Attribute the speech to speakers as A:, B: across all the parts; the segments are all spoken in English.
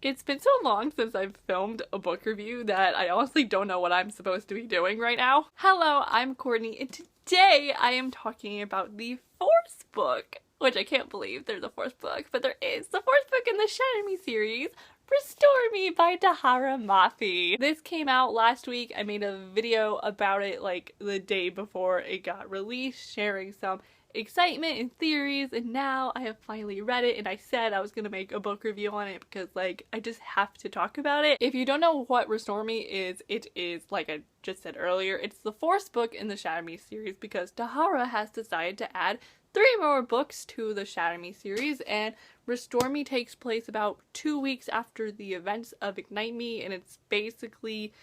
A: It's been so long since I've filmed a book review that I honestly don't know what I'm supposed to be doing right now. Hello, I'm Courtney, and today I am talking about the fourth book, which I can't believe there's a fourth book, but there is. The fourth book in the Shatter Me series, Restore Me by Tahereh Mafi. This came out last week. I made a video about it like the day before it got released, sharing some excitement and theories, and now I have finally read it, and I said I was gonna make a book review on it because like I just have to talk about it. If you don't know what Restore Me is, it is, like I just said earlier, it's the fourth book in the Shatter Me series because Tahereh has decided to add 3 more books to the Shatter Me series, and Restore Me takes place about 2 weeks after the events of Ignite Me, and it's basically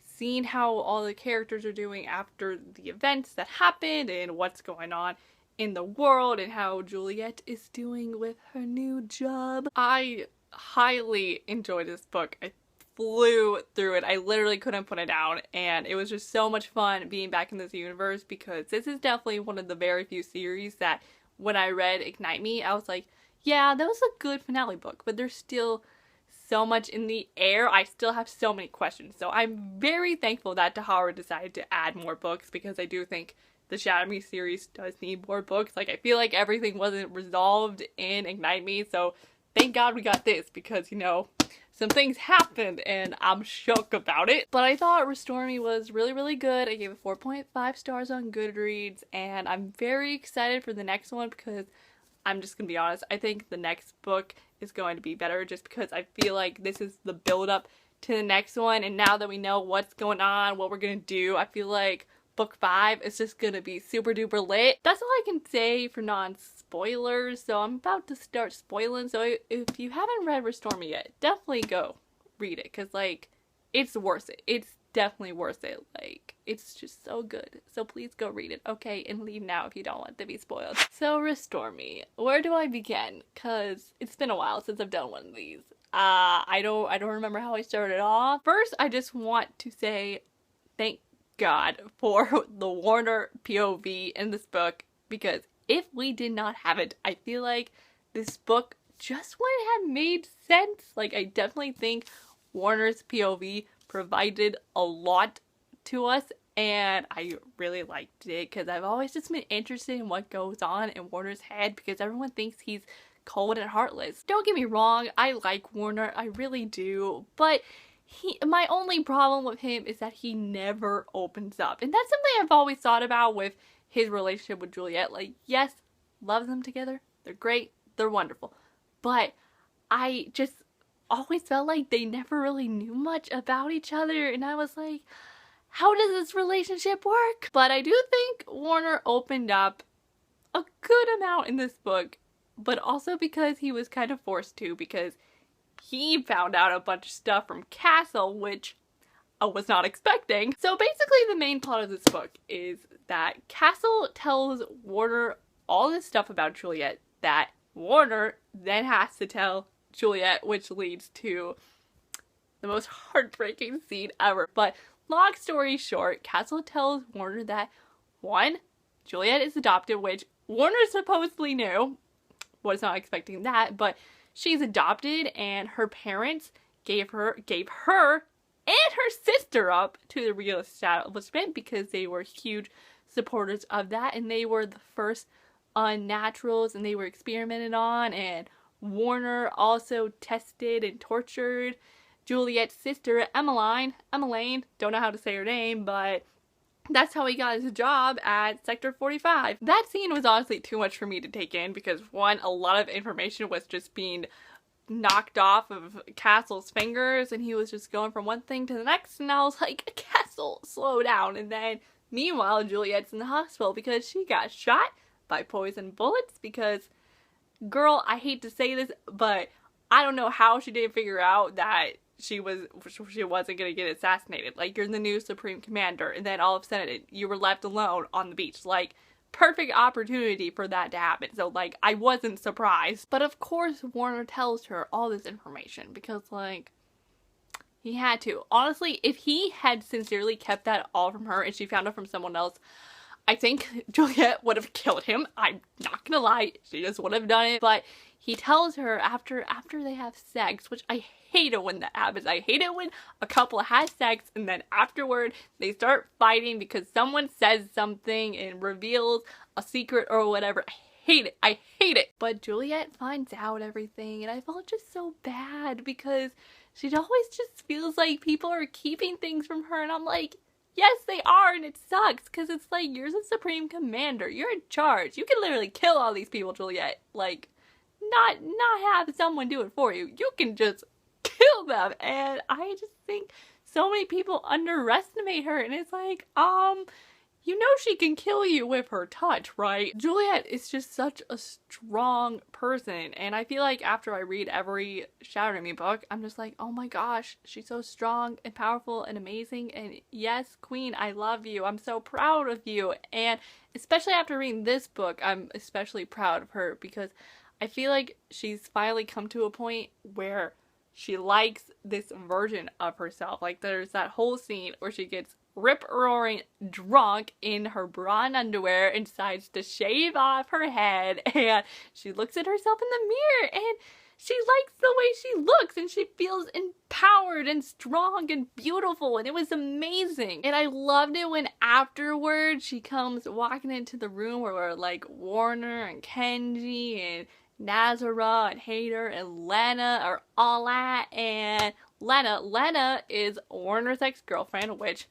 A: seeing how all the characters are doing after the events that happened and what's going on in the world and how Juliet is doing with her new job. I highly enjoyed this book. I flew through it. I literally couldn't put it down, and it was just so much fun being back in this universe because this is definitely one of the very few series that when I read Ignite Me, I was like, yeah, that was a good finale book, but there's still so much in the air. I still have so many questions. So I'm very thankful that Tahereh decided to add more books because I do think the Shatter Me series does need more books. Like, I feel like everything wasn't resolved in Ignite Me, so thank God we got this because, you know, some things happened and I'm shook about it. But I thought Restore Me was really, really good. I gave it 4.5 stars on Goodreads, and I'm very excited for the next one because I'm just gonna be honest, I think the next book is going to be better just because I feel like this is the build up to the next one, and now that we know what's going on, what we're gonna do, I feel like book 5 is just gonna be super duper lit. That's all I can say for non-spoilers, so I'm about to start spoiling, so if you haven't read Restore Me yet, definitely go read it, because like, it's worth it. It's definitely worth it. Like, it's just so good. So please go read it, okay? And leave now if you don't want to be spoiled. So Restore Me. Where do I begin? Because it's been a while since I've done one of these. I don't remember how I started off. First, I just want to say thank God for the Warner POV in this book, because if we did not have it, I feel like this book just wouldn't have made sense. Like, I definitely think Warner's POV provided a lot to us, and I really liked it because I've always just been interested in what goes on in Warner's head because everyone thinks he's cold and heartless. Don't get me wrong, I like Warner, I really do, but my only problem with him is that he never opens up. And that's something I've always thought about with his relationship with Juliet. Like, yes, love them together. They're great. They're wonderful. But I just always felt like they never really knew much about each other. And I was like, how does this relationship work? But I do think Warner opened up a good amount in this book, but also because he was kind of forced to, because he found out a bunch of stuff from Castle, which I was not expecting. So basically the main plot of this book is that Castle tells Warner all this stuff about Juliet that Warner then has to tell Juliet, which leads to the most heartbreaking scene ever. But long story short, Castle tells Warner that 1, Juliet is adopted, which Warner supposedly knew. Was not expecting that, but she's adopted, and her parents gave her and her sister up to the real establishment because they were huge supporters of that, and they were the first unnaturals, and they were experimented on, and Warner also tested and tortured Juliet's sister, Emmeline, don't know how to say her name, but that's how he got his job at Sector 45. That scene was honestly too much for me to take in because 1, a lot of information was just being knocked off of Castle's fingers, and he was just going from one thing to the next, and I was like, Castle, slow down. And then meanwhile, Juliet's in the hospital because she got shot by poison bullets because, girl, I hate to say this, but I don't know how she didn't figure out that she wasn't gonna get assassinated. Like, you're the new Supreme Commander, and then all of a sudden you were left alone on the beach. Like, perfect opportunity for that to happen. So, like, I wasn't surprised. But of course Warner tells her all this information because, like, he had to. Honestly, if he had sincerely kept that all from her and she found out from someone else, I think Juliet would have killed him. I'm not gonna lie, she just would have done it. But he tells her after they have sex, which I hate it when that happens. I hate it when a couple has sex and then afterward they start fighting because someone says something and reveals a secret or whatever. I hate it. I hate it. But Juliet finds out everything and I felt just so bad because she always just feels like people are keeping things from her, and I'm like, yes, they are, and it sucks, because it's like, you're the Supreme Commander. You're in charge. You can literally kill all these people, Juliet. Like, not have someone do it for you. You can just kill them. And I just think so many people underestimate her, and it's like, you know she can kill you with her touch, right? Juliet is just such a strong person, and I feel like after I read every Shatter Me book, I'm just like, oh my gosh, she's so strong and powerful and amazing, and yes, Queen, I love you. I'm so proud of you. And especially after reading this book, I'm especially proud of her because I feel like she's finally come to a point where she likes this version of herself. Like, there's that whole scene where she gets rip-roaring drunk in her bra and underwear and decides to shave off her head, and she looks at herself in the mirror and she likes the way she looks and she feels empowered and strong and beautiful, and it was amazing. And I loved it when afterwards she comes walking into the room where like Warner and Kenji and Nazara and Hader and Lena are all at, and Lena is Warner's ex-girlfriend, which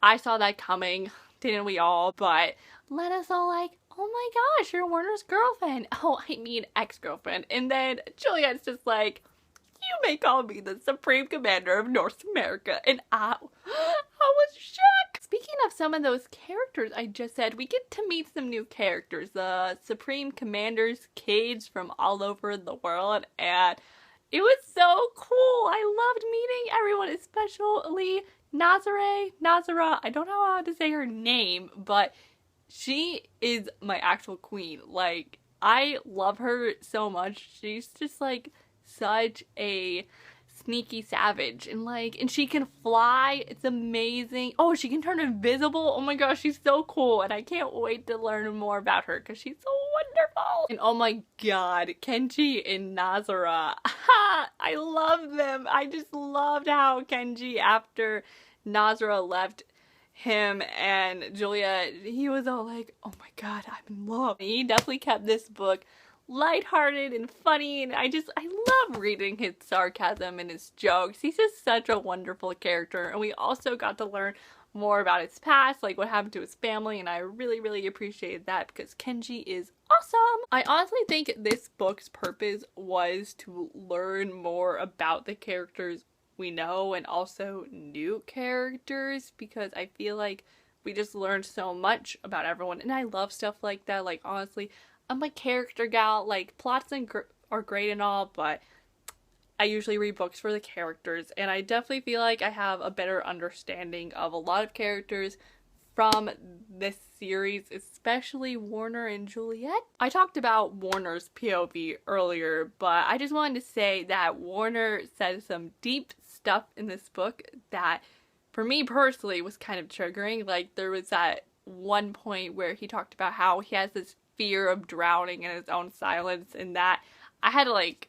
A: I saw that coming, didn't we all? But Lena's all like, oh my gosh, you're Warner's girlfriend. Oh, I mean ex-girlfriend. And then Juliet's just like, you may call me the Supreme Commander of North America. And I was shocked. Speaking of some of those characters I just said, we get to meet some new characters. The Supreme Commander's kids from all over the world. And it was so cool. I loved meeting everyone, especially Nazara. I don't know how to say her name, but she is my actual queen. Like, I love her so much. She's just like such a sneaky savage, and like, and she can fly. It's amazing. Oh, she can turn invisible. Oh my gosh, she's so cool, and I can't wait to learn more about her because she's so wonderful. And oh my god, Kenji and Nazara. I love them. I just loved how Kenji, after Nazara left him and Juliet, he was all like, oh my god, I'm in love. He definitely kept this book lighthearted and funny, and I love reading his sarcasm and his jokes. He's just such a wonderful character, and we also got to learn more about his past, like what happened to his family, and I really appreciated that because Kenji is awesome. I honestly think this book's purpose was to learn more about the characters we know and also new characters, because I feel like we just learned so much about everyone, and I love stuff like that. Like, honestly, I'm a character gal. Like, plots are great and all, but I usually read books for the characters, and I definitely feel like I have a better understanding of a lot of characters from this series, especially Warner and Juliet. I talked about Warner's POV earlier, but I just wanted to say that Warner said some deep stuff in this book that, for me personally, was kind of triggering. Like, there was that one point where he talked about how he has this fear of drowning in his own silence, and that I had to like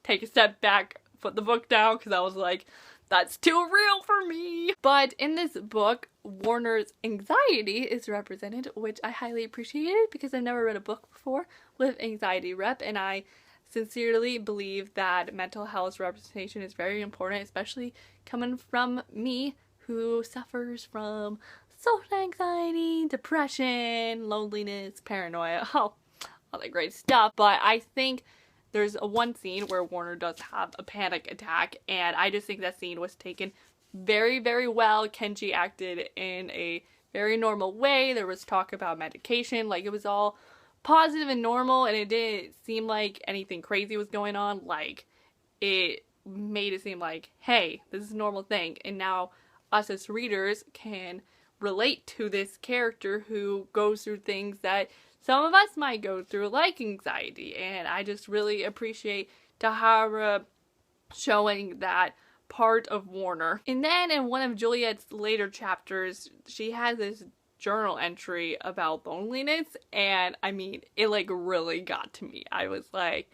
A: take a step back, put the book down, because I was like, that's too real for me. But in this book, Warner's anxiety is represented, which I highly appreciated because I've never read a book before with anxiety rep, and I sincerely believe that mental health representation is very important, especially coming from me who suffers from social anxiety, depression, loneliness, paranoia, all that great stuff. But I think there's one scene where Warner does have a panic attack, and I just think that scene was taken very well. Kenji acted in a very normal way. There was talk about medication, like it was all positive and normal, and it didn't seem like anything crazy was going on. Like, it made it seem like, hey, this is a normal thing, and now us as readers can relate to this character who goes through things that some of us might go through, like anxiety. And I just really appreciate Tahereh showing that part of Warner. And then in one of Juliet's later chapters, she has this journal entry about loneliness, and I mean, it like really got to me. I was like,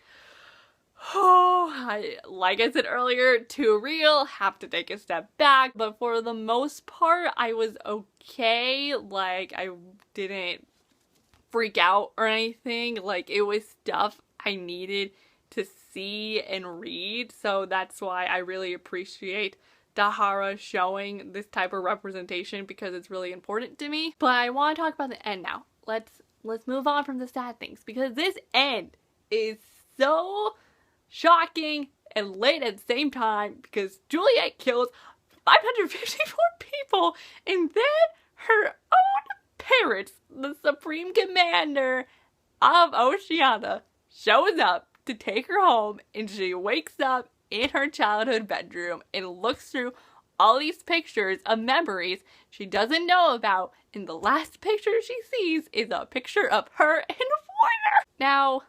A: Oh, like I said earlier, too real, have to take a step back, but for the most part, I was okay. Like, I didn't freak out or anything. Like, it was stuff I needed to see and read, so that's why I really appreciate Tahereh showing this type of representation, because it's really important to me. But I want to talk about the end now. Let's move on from the sad things, because this end is so shocking and late at the same time, because Juliet kills 554 people, and then her own parents, the Supreme Commander of Oceania, shows up to take her home, and she wakes up in her childhood bedroom and looks through all these pictures of memories she doesn't know about, and the last picture she sees is a picture of her and Warner. Now,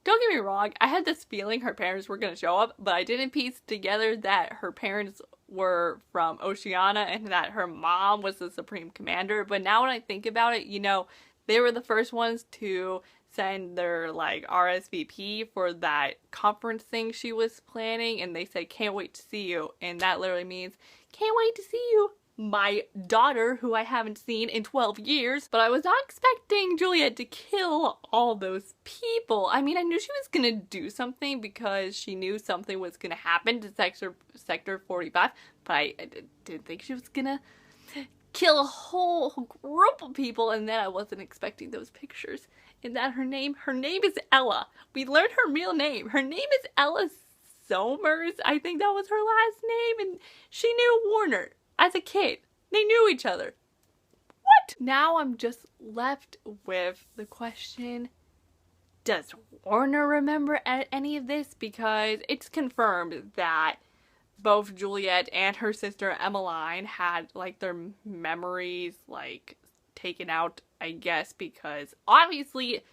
A: don't get me wrong, I had this feeling her parents were going to show up, but I didn't piece together that her parents were from Oceania and that her mom was the Supreme Commander. But now when I think about it, you know, they were the first ones to send their, like, RSVP for that conference thing she was planning, and they said, "Can't wait to see you," and that literally means, "Can't wait to see you, my daughter, who I haven't seen in 12 years. But I was not expecting Juliet to kill all those people. I mean, I knew she was gonna do something because she knew something was gonna happen to Sector 45, but I didn't think she was gonna kill a whole group of people, and then I wasn't expecting those pictures. And that her name is Ella. We learned her real name. Her name is Ella Somers. I think that was her last name, and she knew Warner as a kid. They knew each other. What? Now I'm just left with the question, does Warner remember any of this? Because it's confirmed that both Juliet and her sister Emmeline had, like, their memories, like, taken out, I guess, because obviously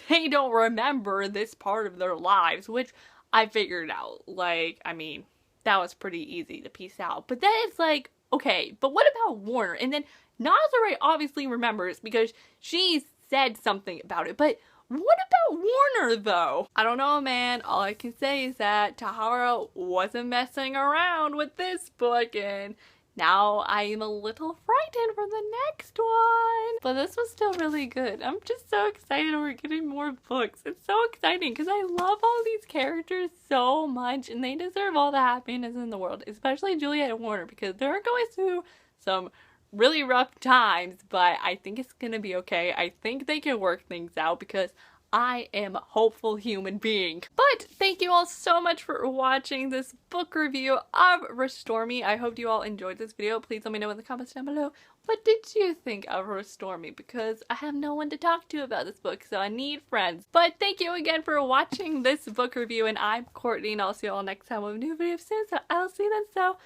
A: they don't remember this part of their lives, which I figured out. Like, I mean, that was pretty easy to piece out. But then it's like, okay, but what about Warner? And then Nazare obviously remembers because she said something about it, but what about Warner, though? I don't know, man. All I can say is that Tahereh wasn't messing around with this book, and now I'm a little frightened for the next one. But this was still really good. I'm just so excited we're getting more books. It's so exciting because I love all these characters so much, and they deserve all the happiness in the world, especially Juliet and Warner, because they're going through some really rough times, but I think it's gonna be okay. I think they can work things out because I am a hopeful human being. But thank you all so much for watching this book review of Restore Me. I hope you all enjoyed this video. Please let me know in the comments down below, what did you think of Restore Me? Because I have no one to talk to about this book, so I need friends. But thank you again for watching this book review, and I'm Courtney, and I'll see you all next time with a new video soon, so I'll see you then. So